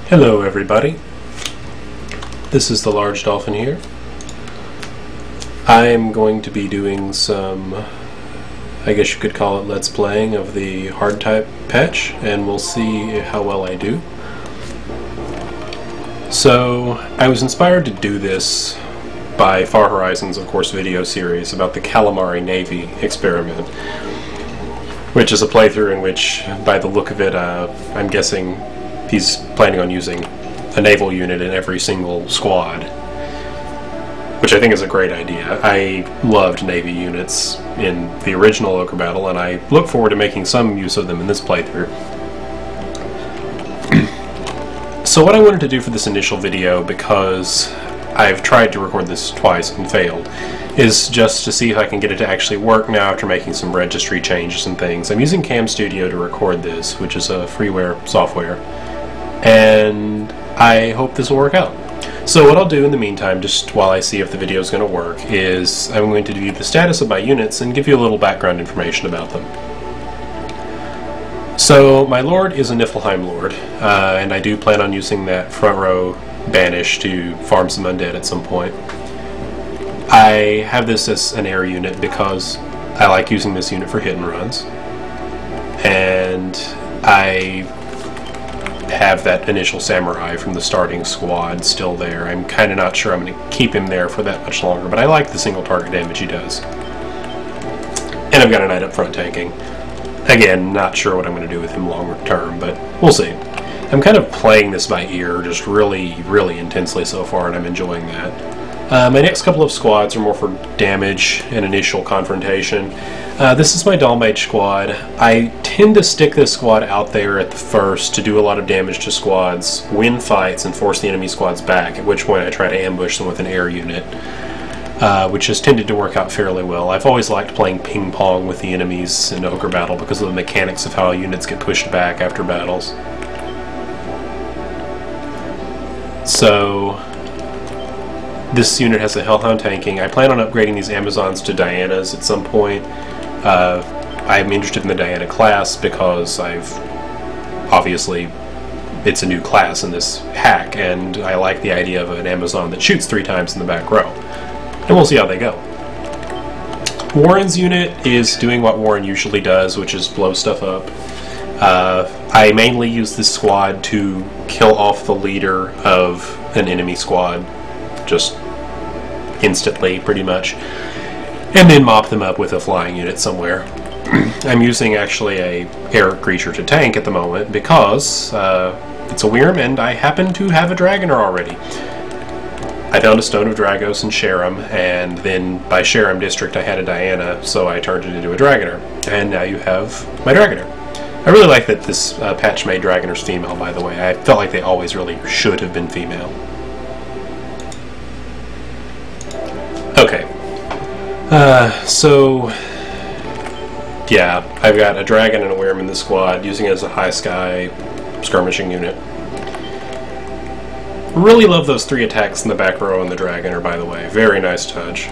Hello everybody, this is the Large Dolphin here. I'm going to be doing some, I guess you could call it Let's Playing of the Hardtype patch, and we'll see how well I do. So, I was inspired to do this by Far Horizon's, of course, video series about the Calamari Navy experiment, which is a playthrough in which, by the look of it, I'm guessing he's planning on using a naval unit in every single squad, which I think is a great idea. I loved Navy units in the original Ogre battle, and I look forward to making some use of them in this playthrough. So what I wanted to do for this initial video, because I've tried to record this twice and failed, is just to see if I can get it to actually work now after making some registry changes and things. I'm using Cam Studio to record this, which is a freeware software, and I hope this will work out. So what I'll do in the meantime, just while I see if the video is going to work, is I'm going to view the status of my units and give you a little background information about them. So my Lord is a Niflheim Lord, and I do plan on using that front row banish to farm some undead at some point. I have this as an air unit because I like using this unit for hit and runs, and I have that initial samurai from the starting squad still there. I'm kind of not sure I'm going to keep him there for that much longer, but I like the single target damage he does. And I've got a knight up front tanking. Again, not sure what I'm going to do with him longer term, but we'll see. I'm kind of playing this by ear just really intensely so far, and I'm enjoying that. My next couple of squads are more for damage and initial confrontation. This is my Dalmage squad. I tend to stick this squad out there at the first to do a lot of damage to squads, win fights, and force the enemy squads back, at which point I try to ambush them with an air unit, which has tended to work out fairly well. I've always liked playing ping pong with the enemies in Ogre battle because of the mechanics of how units get pushed back after battles. So this unit has a Hellhound tanking. I plan on upgrading these Amazons to Dianas at some point. I'm interested in the Diana class because obviously it's a new class in this hack, and I like the idea of an Amazon that shoots 3 times in the back row. And we'll see how they go. Warren's unit is doing what Warren usually does, which is blow stuff up. I mainly use this squad to kill off the leader of an enemy squad, just instantly, pretty much, and then mop them up with a flying unit somewhere. I'm using actually a air creature to tank at the moment because it's a Wyrm, and I happen to have a Dragoner already. I found a Stone of Dragos in Sharam, and then by Sharam District I had a Diana, so I turned it into a Dragoner, and now you have my Dragoner. I really like that this patch made Dragoners female, by the way. I felt like they always really should have been female. Okay. So yeah, I've got a Dragon and a Wyrm in the squad, using it as a high sky skirmishing unit. Really love those 3 attacks in the back row on the Dragoner, by the way. Very nice touch.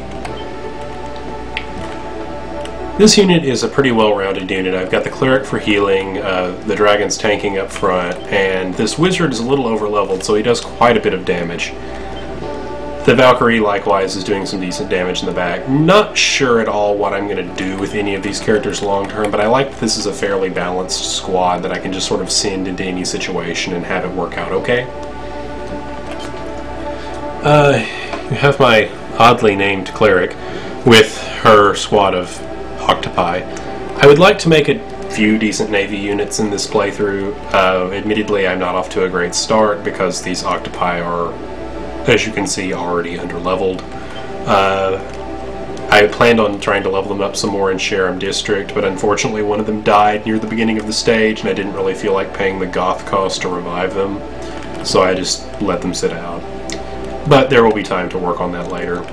This unit is a pretty well-rounded unit. I've got the Cleric for healing, the Dragon's tanking up front, and this Wizard is a little over-leveled, so he does quite a bit of damage. The Valkyrie, likewise, is doing some decent damage in the back. Not sure at all what I'm going to do with any of these characters long-term, but I like that this is a fairly balanced squad that I can just sort of send into any situation and have it work out okay. You have my oddly named Cleric with her squad of Octopi. I would like to make a few decent Navy units in this playthrough. Admittedly, I'm not off to a great start because these Octopi are, as you can see, already underleveled. I planned on trying to level them up some more in Sharam District, but unfortunately one of them died near the beginning of the stage, and I didn't really feel like paying the goth cost to revive them, so I just let them sit out. But there will be time to work on that later.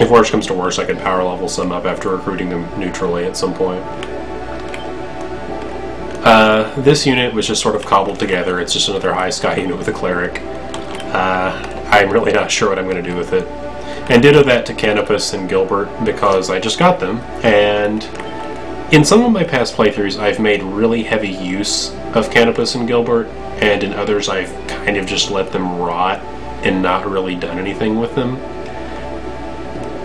If worse comes to worse, I could power level some up after recruiting them neutrally at some point. This unit was just sort of cobbled together. It's just another high sky unit with a Cleric. I'm really not sure what I'm going to do with it. And ditto that to Canopus and Gilbert, because I just got them, and In some of my past playthroughs, I've made really heavy use of Canopus and Gilbert, and in others I've kind of just let them rot and not really done anything with them.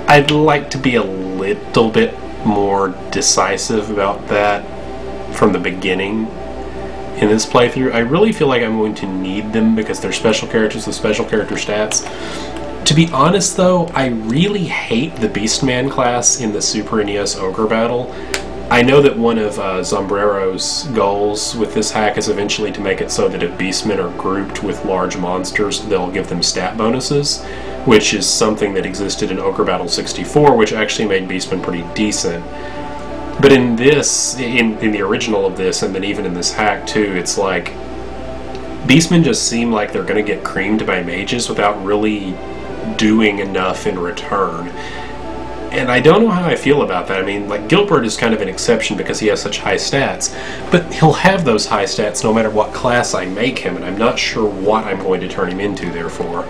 I'd like to be a little bit more decisive about that from the beginning in this playthrough. I really feel like I'm going to need them because they're special characters with special character stats. To be honest though, I really hate the Beastman class in the Super NES Ogre battle. I know that one of Zombrero's goals with this hack is eventually to make it so that if Beastmen are grouped with large monsters, they'll give them stat bonuses, which is something that existed in Ogre Battle 64, which actually made Beastmen pretty decent. But in this, in the original of this, and then even in this hack too, it's like Beastmen just seem like they're going to get creamed by mages without really doing enough in return. And I don't know how I feel about that. I mean, like, Gilbert is kind of an exception because he has such high stats, but he'll have those high stats no matter what class I make him, and I'm not sure what I'm going to turn him into, therefore.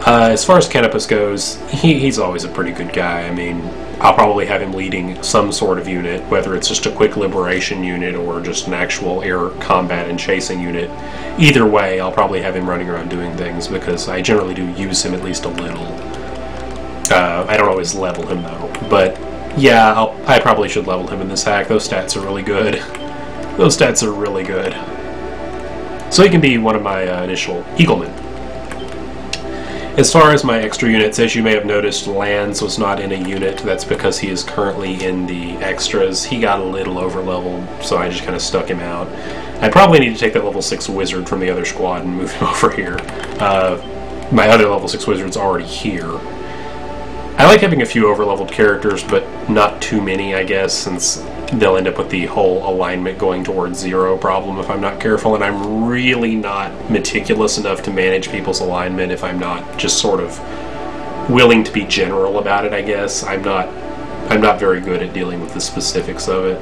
As far as Canopus goes, he's always a pretty good guy. I mean, I'll probably have him leading some sort of unit, whether it's just a quick liberation unit or just an actual air combat and chasing unit. Either way, I'll probably have him running around doing things because I generally do use him at least a little. I don't always level him though, but yeah, I probably should level him in this hack. Those stats are really good. Those stats are really good. So he can be one of my initial Eaglemen. As far as my extra units, as you may have noticed, Lands was not in a unit. That's because he is currently in the extras. He got a little overleveled, so I just kind of stuck him out. I probably need to take that level 6 wizard from the other squad and move him over here. My other level 6 wizard's already here. I like having a few overleveled characters, but not too many, I guess, since they'll end up with the whole alignment going towards 0 problem if I'm not careful, and I'm really not meticulous enough to manage people's alignment if I'm not just sort of willing to be general about it, I guess. I'm not very good at dealing with the specifics of it.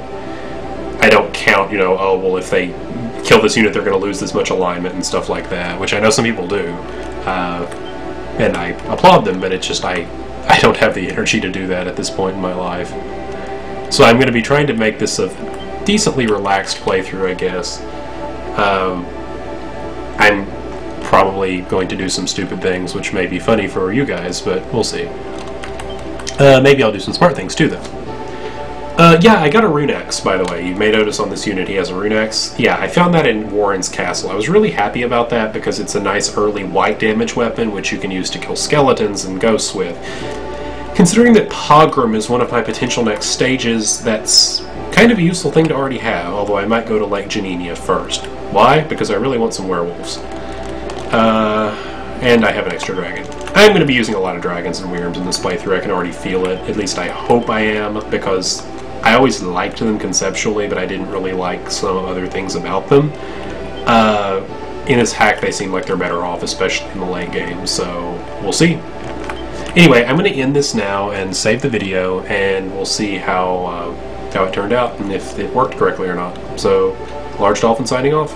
I don't count, you know, oh, well, if they kill this unit, they're going to lose this much alignment and stuff like that, which I know some people do, and I applaud them, but it's just I don't have the energy to do that at this point in my life. So I'm going to be trying to make this a decently relaxed playthrough, I guess. I'm probably going to do some stupid things, which may be funny for you guys, but we'll see. Maybe I'll do some smart things too, though. Yeah, I got a rune axe, by the way. You may notice on this unit he has a rune axe. Yeah, I found that in Warren's castle. I was really happy about that because it's a nice early white damage weapon, which you can use to kill skeletons and ghosts with. Considering that Pogrom is one of my potential next stages, that's kind of a useful thing to already have, although I might go to Lake Janenia first. Why? Because I really want some werewolves. And I have an extra dragon. I'm going to be using a lot of dragons and wyrms in this playthrough. I can already feel it. At least I hope I am, because I always liked them conceptually, but I didn't really like some other things about them. In this hack, they seem like they're better off, especially in the late game, so we'll see. Anyway, I'm going to end this now and save the video, and we'll see how it turned out and if it worked correctly or not. So, Large Dolphin signing off.